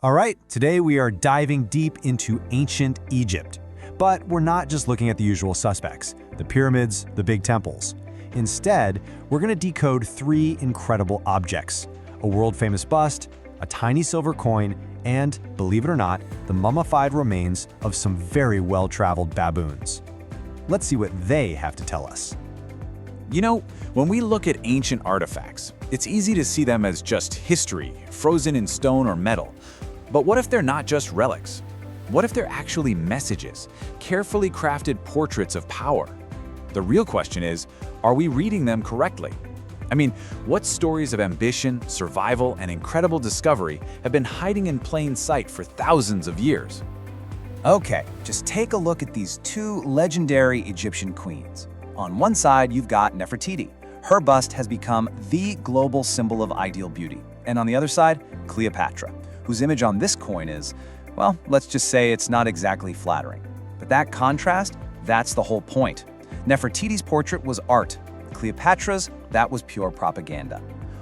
All right, today we are diving deep into ancient Egypt. But we're not just looking at the usual suspects, the pyramids, the big temples. Instead, we're going to decode three incredible objects: a world-famous bust, a tiny silver coin, and, believe it or not, the mummified remains of some very well-traveled baboons. Let's see what they have to tell us. You know, when we look at ancient artifacts, it's easy to see them as just history, frozen in stone or metal. But what if they're not just relics? What if they're actually messages, carefully crafted portraits of power? The real question is, are we reading them correctly? I mean, what stories of ambition, survival, and incredible discovery have been hiding in plain sight for thousands of years? Okay, just take a look at these two legendary Egyptian queens. On one side, you've got Nefertiti. Her bust has become the global symbol of ideal beauty. And on the other side, Cleopatra, whose image on this coin is, well, let's just say it's not exactly flattering. But that contrast, that's the whole point. Nefertiti's portrait was art. Cleopatra's, that was pure propaganda.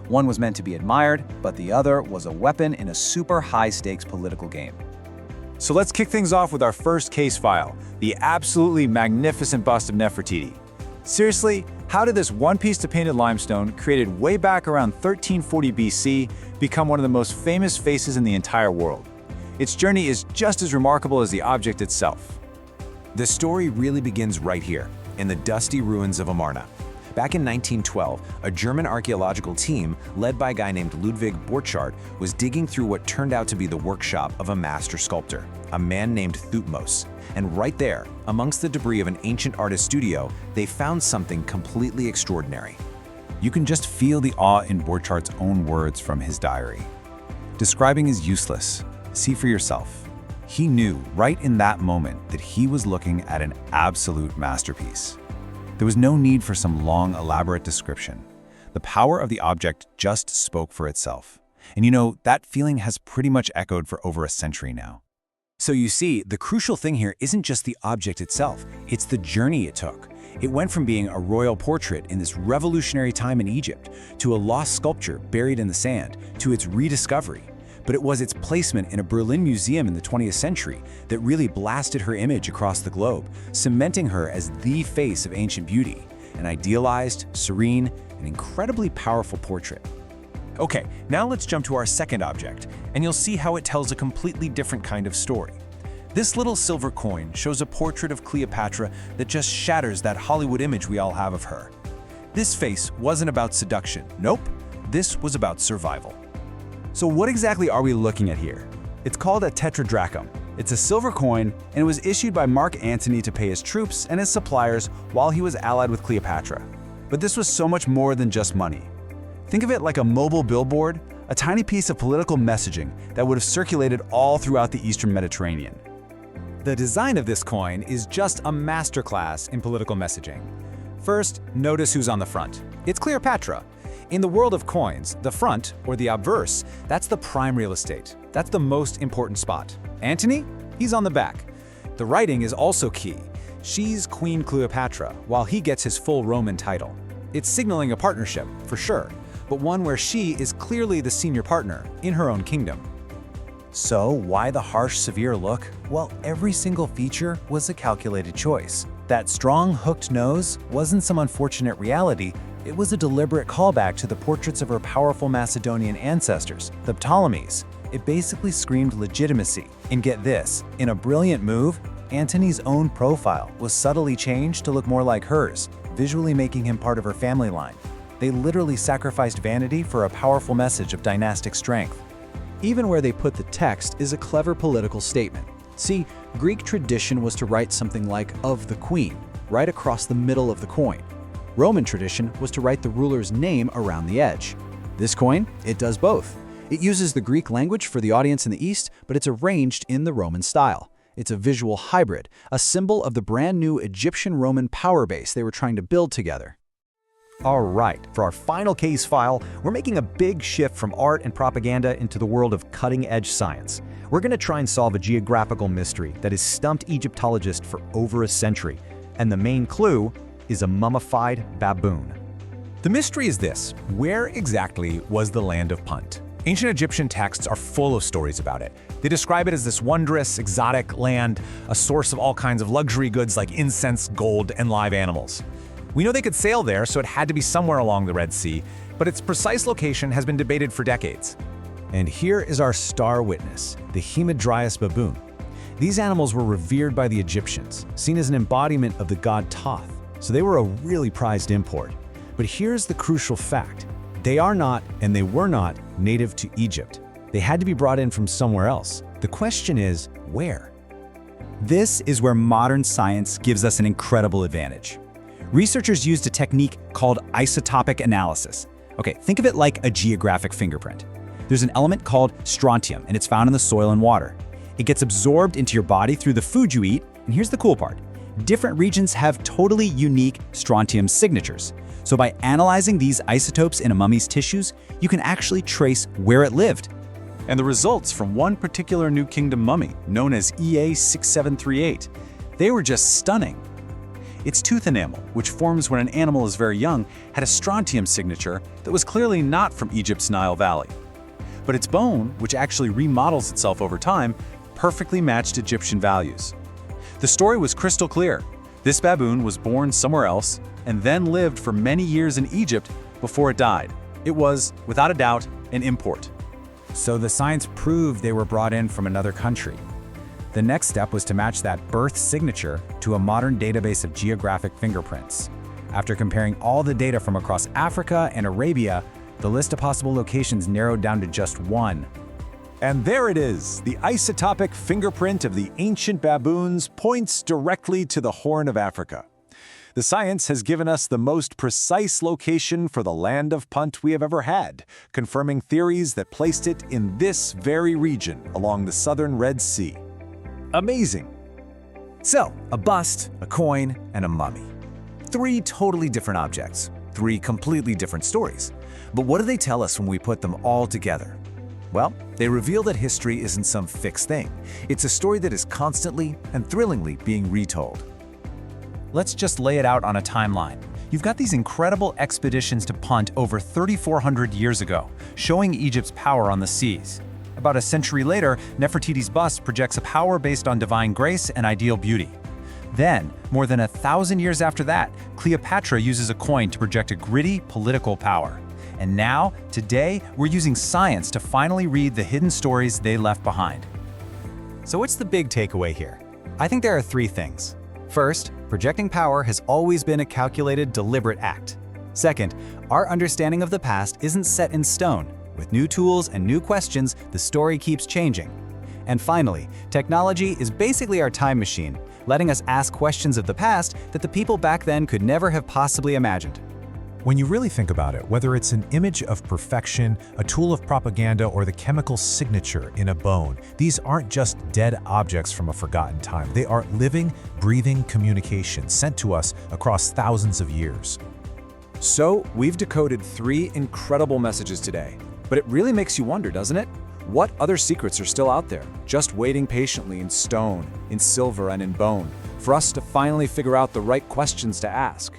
One was meant to be admired, but the other was a weapon in a super high-stakes political game. So let's kick things off with our first case file, the absolutely magnificent bust of Nefertiti. Seriously, how did this one piece of painted limestone, created way back around 1340 BC, become one of the most famous faces in the entire world? Its journey is just as remarkable as the object itself. The story really begins right here, in the dusty ruins of Amarna. Back in 1912, a German archaeological team, led by a guy named Ludwig Borchardt, was digging through what turned out to be the workshop of a master sculptor, a man named Thutmose. And right there, amongst the debris of an ancient artist studio, they found something completely extraordinary. You can just feel the awe in Borchardt's own words from his diary. Describing is useless. See for yourself. He knew right in that moment that he was looking at an absolute masterpiece. There was no need for some long, elaborate description. The power of the object just spoke for itself. And you know, that feeling has pretty much echoed for over a century now. So you see, the crucial thing here isn't just the object itself, it's the journey it took. It went from being a royal portrait in this revolutionary time in Egypt, to a lost sculpture buried in the sand, to its rediscovery. But it was its placement in a Berlin museum in the 20th century that really blasted her image across the globe, cementing her as the face of ancient beauty, an idealized, serene, and incredibly powerful portrait. Okay, now let's jump to our second object, and you'll see how it tells a completely different kind of story. This little silver coin shows a portrait of Cleopatra that just shatters that Hollywood image we all have of her. This face wasn't about seduction, nope, this was about survival. So what exactly are we looking at here? It's called a tetradrachm. It's a silver coin, and it was issued by Mark Antony to pay his troops and his suppliers while he was allied with Cleopatra. But this was so much more than just money. Think of it like a mobile billboard, a tiny piece of political messaging that would have circulated all throughout the Eastern Mediterranean. The design of this coin is just a masterclass in political messaging. First, notice who's on the front. It's Cleopatra. In the world of coins, the front, or the obverse, that's the prime real estate. That's the most important spot. Antony? He's on the back. The writing is also key. She's Queen Cleopatra, while he gets his full Roman title. It's signaling a partnership, for sure, but one where she is clearly the senior partner in her own kingdom. So why the harsh, severe look? Well, every single feature was a calculated choice. That strong, hooked nose wasn't some unfortunate reality. It was a deliberate callback to the portraits of her powerful Macedonian ancestors, the Ptolemies. It basically screamed legitimacy. And get this, in a brilliant move, Antony's own profile was subtly changed to look more like hers, visually making him part of her family line. They literally sacrificed vanity for a powerful message of dynastic strength. Even where they put the text is a clever political statement. See, Greek tradition was to write something like "of the queen" right across the middle of the coin. Roman tradition was to write the ruler's name around the edge. This coin, it does both. It uses the Greek language for the audience in the East, but it's arranged in the Roman style. It's a visual hybrid, a symbol of the brand new Egyptian-Roman power base they were trying to build together. All right, for our final case file, we're making a big shift from art and propaganda into the world of cutting-edge science. We're going to try and solve a geographical mystery that has stumped Egyptologists for over a century. And the main clue is a mummified baboon. The mystery is this: where exactly was the land of Punt? Ancient Egyptian texts are full of stories about it. They describe it as this wondrous, exotic land, a source of all kinds of luxury goods like incense, gold, and live animals. We know they could sail there, so it had to be somewhere along the Red Sea, but its precise location has been debated for decades. And here is our star witness, the Hamadryas baboon. These animals were revered by the Egyptians, seen as an embodiment of the god Thoth, so they were a really prized import. But here's the crucial fact. They are not, and they were not, native to Egypt. They had to be brought in from somewhere else. The question is, where? This is where modern science gives us an incredible advantage. Researchers used a technique called isotopic analysis. Okay, think of it like a geographic fingerprint. There's an element called strontium, and it's found in the soil and water. It gets absorbed into your body through the food you eat, and here's the cool part. Different regions have totally unique strontium signatures. So by analyzing these isotopes in a mummy's tissues, you can actually trace where it lived. And the results from one particular New Kingdom mummy, known as EA6738, they were just stunning. Its tooth enamel, which forms when an animal is very young, had a strontium signature that was clearly not from Egypt's Nile Valley. But its bone, which actually remodels itself over time, perfectly matched Egyptian values. The story was crystal clear. This baboon was born somewhere else and then lived for many years in Egypt before it died. It was, without a doubt, an import. So the science proved they were brought in from another country. The next step was to match that birth signature to a modern database of geographic fingerprints. After comparing all the data from across Africa and Arabia, the list of possible locations narrowed down to just one. And there it is. The isotopic fingerprint of the ancient baboons points directly to the Horn of Africa. The science has given us the most precise location for the land of Punt we have ever had, confirming theories that placed it in this very region along the southern Red Sea. Amazing! So, a bust, a coin, and a mummy. 3 totally different objects, 3 completely different stories. But what do they tell us when we put them all together? Well, they reveal that history isn't some fixed thing. It's a story that is constantly and thrillingly being retold. Let's just lay it out on a timeline. You've got these incredible expeditions to Punt over 3,400 years ago, showing Egypt's power on the seas. About a century later, Nefertiti's bust projects a power based on divine grace and ideal beauty. Then, more than 1,000 years after that, Cleopatra uses a coin to project a gritty political power. And now, today, we're using science to finally read the hidden stories they left behind. So what's the big takeaway here? I think there are 3 things. First, projecting power has always been a calculated, deliberate act. Second, our understanding of the past isn't set in stone. With new tools and new questions, the story keeps changing. And finally, technology is basically our time machine, letting us ask questions of the past that the people back then could never have possibly imagined. When you really think about it, whether it's an image of perfection, a tool of propaganda, or the chemical signature in a bone, these aren't just dead objects from a forgotten time. They are living, breathing communication sent to us across thousands of years. So, we've decoded 3 incredible messages today. But it really makes you wonder, doesn't it? What other secrets are still out there, just waiting patiently in stone, in silver, and in bone, for us to finally figure out the right questions to ask?